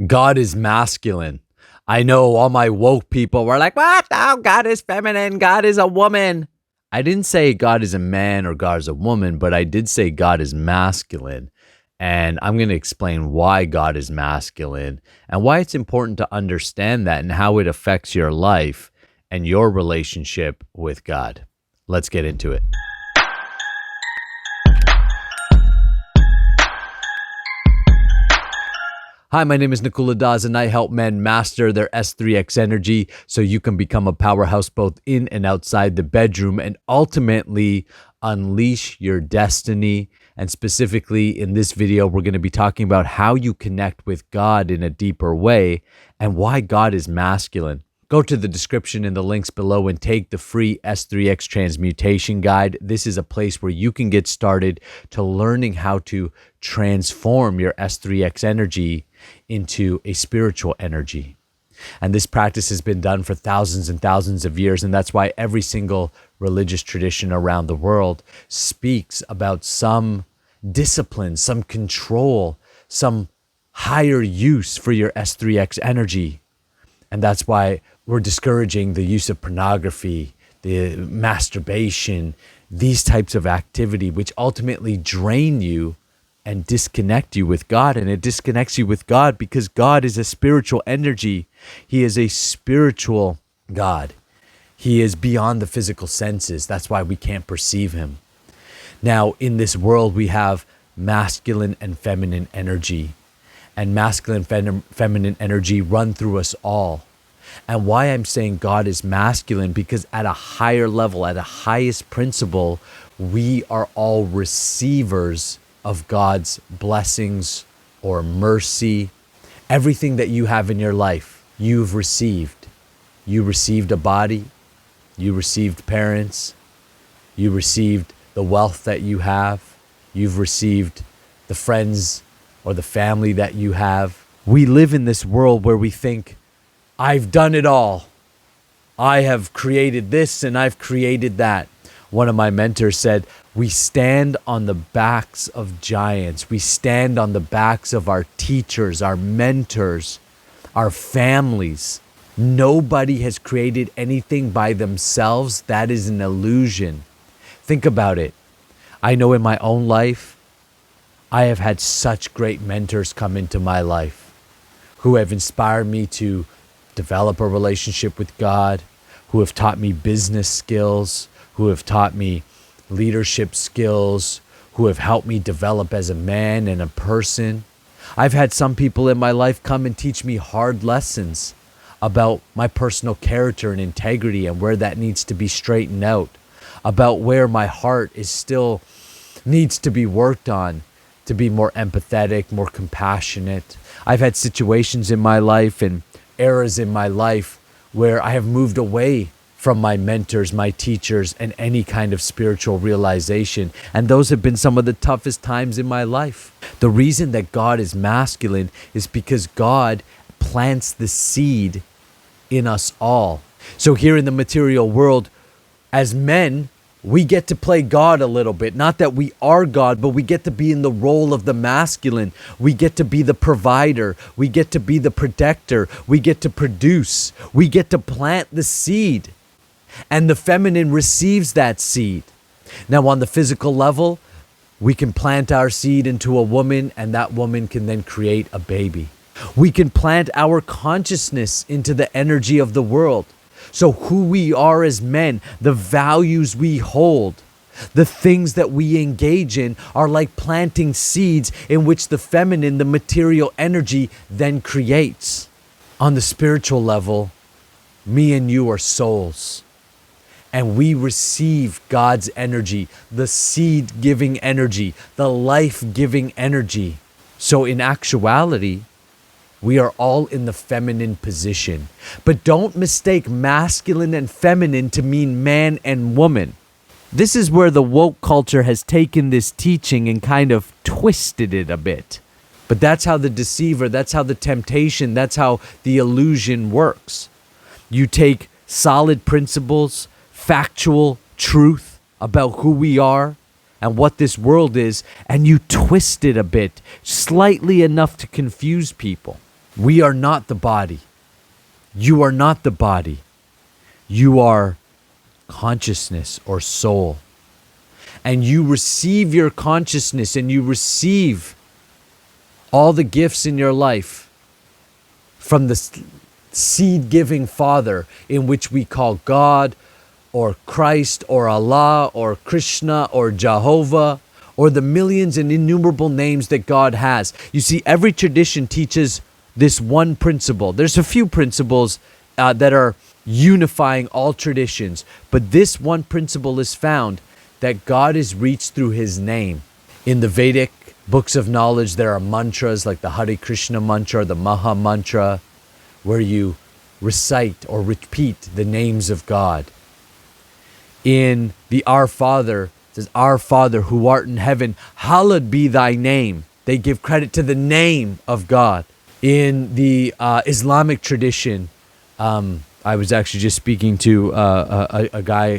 God is masculine. I know all my woke people were like, what? Oh, God is feminine. God is a woman. I didn't say God is a man or God is a woman, but I did say God is masculine. And I'm going to explain why God is masculine and why it's important to understand that and how it affects your life and your relationship with God. Let's get into it. Hi, my name is Nakula Das, and I help men master their S3X energy so you can become a powerhouse both in and outside the bedroom and ultimately unleash your destiny. And specifically in this video, we're going to be talking about how you connect with God in a deeper way and why God is masculine. Go to the description in the links below and take the free S3X transmutation guide. This is a place where you can get started to learning how to transform your S3X energy into a spiritual energy. And this practice has been done for thousands and thousands of years. And that's why every single religious tradition around the world speaks about some discipline, some control, some higher use for your S3X energy. And that's why we're discouraging the use of pornography, the masturbation, these types of activity, which ultimately drain you and disconnect you with God. And it disconnects you with God because God is a spiritual energy. He is a spiritual God. He is beyond the physical senses. That's why we can't perceive him. Now, in this world, we have masculine and feminine energy. And masculine and feminine energy run through us all. And why I'm saying God is masculine, because at a higher level, at a highest principle, we are all receivers of God's blessings or mercy. Everything that you have in your life, you've received. You received a body, you received parents, you received the wealth that you have, you've received the friends or the family that you have. We live in this world where we think, I've done it all. I have created this and I've created that. One of my mentors said, we stand on the backs of giants. We stand on the backs of our teachers, our mentors, our families. Nobody has created anything by themselves. That is an illusion. Think about it. I know in my own life, I have had such great mentors come into my life who have inspired me to develop a relationship with God, who have taught me business skills, who have taught me leadership skills, who have helped me develop as a man and a person. I've had some people in my life come and teach me hard lessons about my personal character and integrity and where that needs to be straightened out, about where my heart is still needs to be worked on to be more empathetic, more compassionate. I've had situations in my life and eras in my life where I have moved away from my mentors, my teachers, and any kind of spiritual realization. And those have been some of the toughest times in my life. The reason that God is masculine is because God plants the seed in us all. So here in the material world, as men, we get to play God a little bit. Not that we are God, but we get to be in the role of the masculine. We get to be the provider. We get to be the protector. We get to produce. We get to plant the seed. And the feminine receives that seed. Now, on the physical level, we can plant our seed into a woman, and that woman can then create a baby. We can plant our consciousness into the energy of the world. So who we are as men, the values we hold, the things that we engage in are like planting seeds in which the feminine, the material energy, then creates. On the spiritual level, me and you are souls. And we receive God's energy, the seed-giving energy, the life-giving energy. So in actuality, we are all in the feminine position. But don't mistake masculine and feminine to mean man and woman. This is where the woke culture has taken this teaching and kind of twisted it a bit. But that's how the deceiver, that's how the temptation, that's how the illusion works. You take solid principles, factual truth about who we are and what this world is, and you twist it a bit, slightly enough to confuse people. We are not the body. You are not the body. You are consciousness or soul. And you receive your consciousness and you receive all the gifts in your life from the seed-giving Father, in which we call God or Christ or Allah or Krishna or Jehovah, or the millions and innumerable names that God has. You see, every tradition teaches this one principle. There's a few principles that are unifying all traditions, but this one principle is found, that God is reached through his name. In the Vedic books of knowledge, there are mantras like the Hare Krishna mantra, the Maha mantra, where you recite or repeat the names of God. In the Our Father, it says, Our Father who art in heaven, hallowed be thy name. They give credit to the name of God. In the Islamic tradition, I was actually just speaking to a guy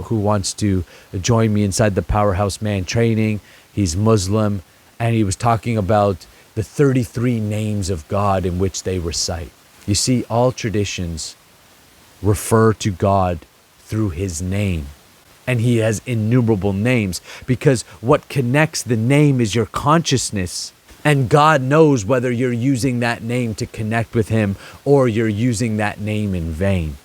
who wants to join me inside the Powerhouse Man training. He's Muslim, and he was talking about the 33 names of God in which they recite. You see, all traditions refer to God through his name. And he has innumerable names, because what connects the name is your consciousness. And God knows whether you're using that name to connect with him or you're using that name in vain.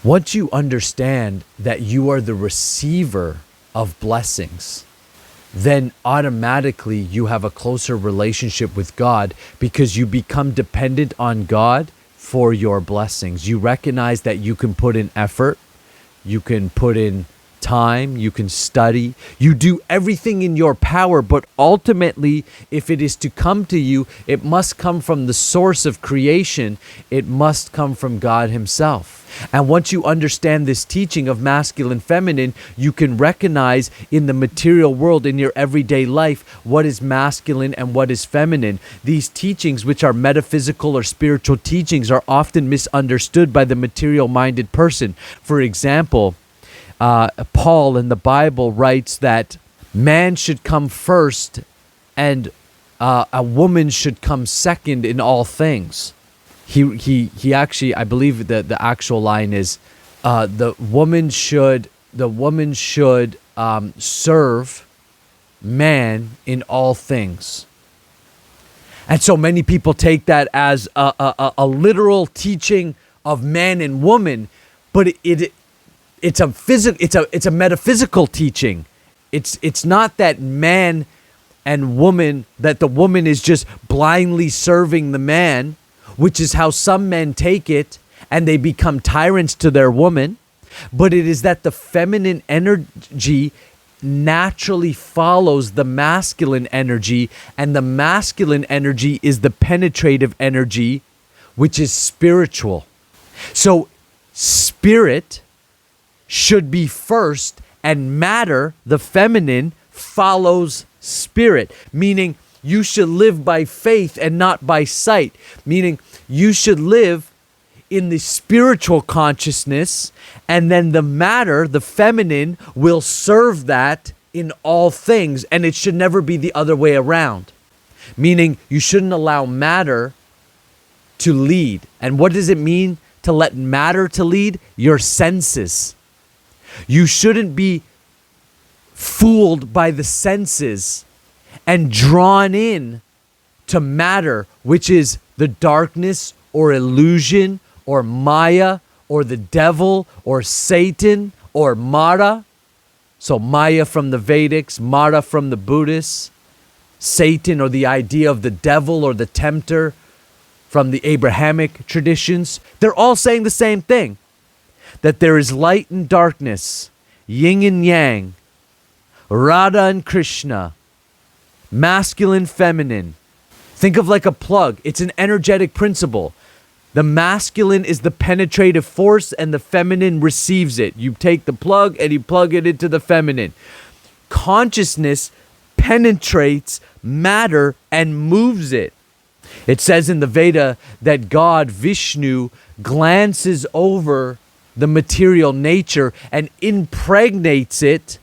Once you understand that you are the receiver of blessings, then automatically you have a closer relationship with God, because you become dependent on God for your blessings. You recognize that you can put in effort, you can put in time, you can study, you do everything in your power, but ultimately, if it is to come to you, it must come from the source of creation. It must come from God himself. And once you understand this teaching of masculine, feminine, you can recognize in the material world, in your everyday life, what is masculine and what is feminine. These teachings, which are metaphysical or spiritual teachings, are often misunderstood by the material-minded person. For example, Paul in the Bible writes that man should come first and a woman should come second in all things. He actually, I believe the actual line is, the woman should serve man in all things. And so many people take that as a literal teaching of man and woman, but it's a metaphysical teaching. It's not that man and woman, that the woman is just blindly serving the man, which is how some men take it, and they become tyrants to their woman. But it is that the feminine energy naturally follows the masculine energy, and the masculine energy is the penetrative energy, which is spiritual. So spirit should be first, and matter, the feminine, follows spirit, meaning you should live by faith and not by sight, meaning you should live in the spiritual consciousness, and then the matter, the feminine, will serve that in all things, and it should never be the other way around, meaning you shouldn't allow matter to lead. And what does it mean to let matter to lead? Your senses. You shouldn't be fooled by the senses and drawn in to matter, which is the darkness or illusion or Maya or the devil or Satan or Mara. So Maya from the Vedics, Mara from the Buddhists, Satan or the idea of the devil or the tempter from the Abrahamic traditions. They're all saying the same thing, that there is light and darkness, yin and yang, Radha and Krishna, masculine, feminine. Think of like a plug. It's an energetic principle. The masculine is the penetrative force and the feminine receives it. You take the plug and you plug it into the feminine. Consciousness penetrates matter and moves it. It says in the Veda that God, Vishnu, glances over the material nature and impregnates it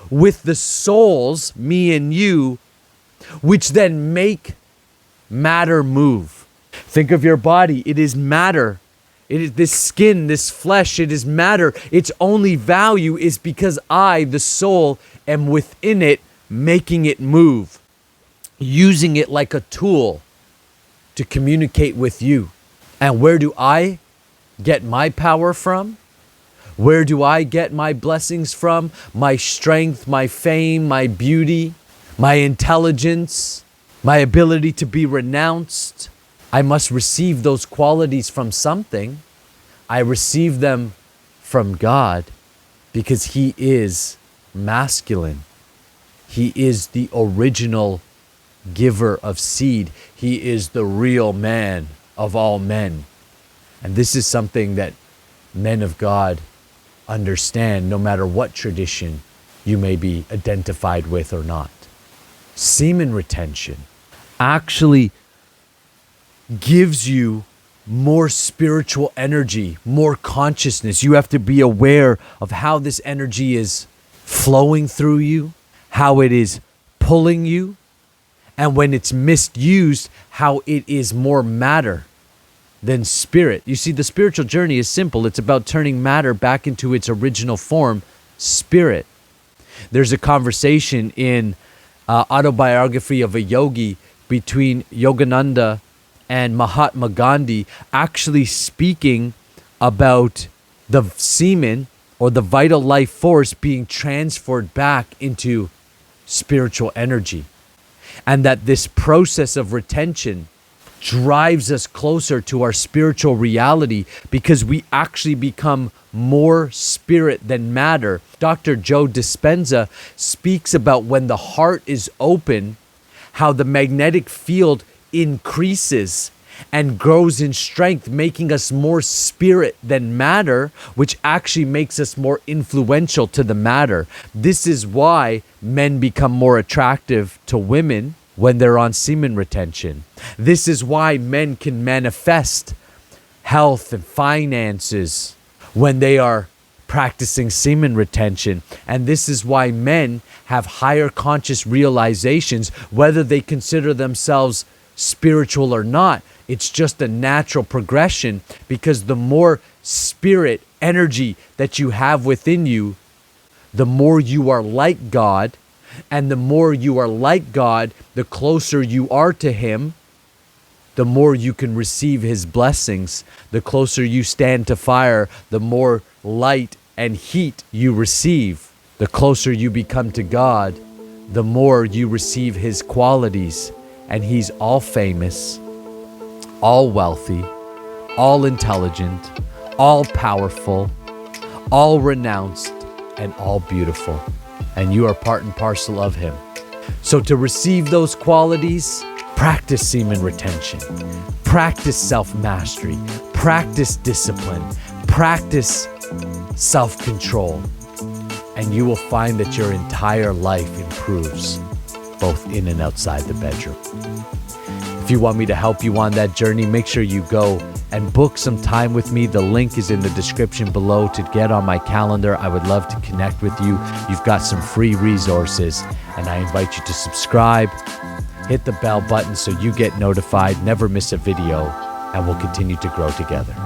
with the souls, me and you, which then make matter move. Think of your body. It is matter. It is this skin, this flesh, it is matter. Its only value is because I, the soul, am within it, making it move, using it like a tool to communicate with you. And where do I get my power from? Where do I get my blessings from? My strength, my fame, my beauty, my intelligence, my ability to be renounced. I must receive those qualities from something. I receive them from God because He is masculine. He is the original giver of seed. He is the real man of all men. And this is something that men of God understand no matter what tradition you may be identified with or not. Semen retention actually gives you more spiritual energy, more consciousness. You have to be aware of how this energy is flowing through you, how it is pulling you, and when it's misused, how it is more matter than spirit. You see, the spiritual journey is simple. It's about turning matter back into its original form, spirit. There's a conversation in Autobiography of a Yogi between Yogananda and Mahatma Gandhi, actually speaking about the semen or the vital life force being transferred back into spiritual energy. And that this process of retention drives us closer to our spiritual reality because we actually become more spirit than matter. Dr. Joe Dispenza speaks about when the heart is open, how the magnetic field increases and grows in strength, making us more spirit than matter, which actually makes us more influential to the matter. This is why men become more attractive to women when they're on semen retention. This is why men can manifest health and finances when they are practicing semen retention. And this is why men have higher conscious realizations, whether they consider themselves spiritual or not. It's just a natural progression because the more spirit energy that you have within you, the more you are like God. And the more you are like God, the closer you are to Him, the more you can receive His blessings. The closer you stand to fire, the more light and heat you receive. The closer you become to God, the more you receive His qualities. And He's all famous, all wealthy, all intelligent, all powerful, all renounced, and all beautiful. And you are part and parcel of Him. So to receive those qualities, practice semen retention, practice self-mastery, practice discipline, practice self-control, and you will find that your entire life improves, both in and outside the bedroom. If you want me to help you on that journey, make sure you go and book some time with me. The link is in the description below to get on my calendar. I would love to connect with you. You've got some free resources, and I invite you to subscribe, hit the bell button so you get notified, never miss a video, and we'll continue to grow together.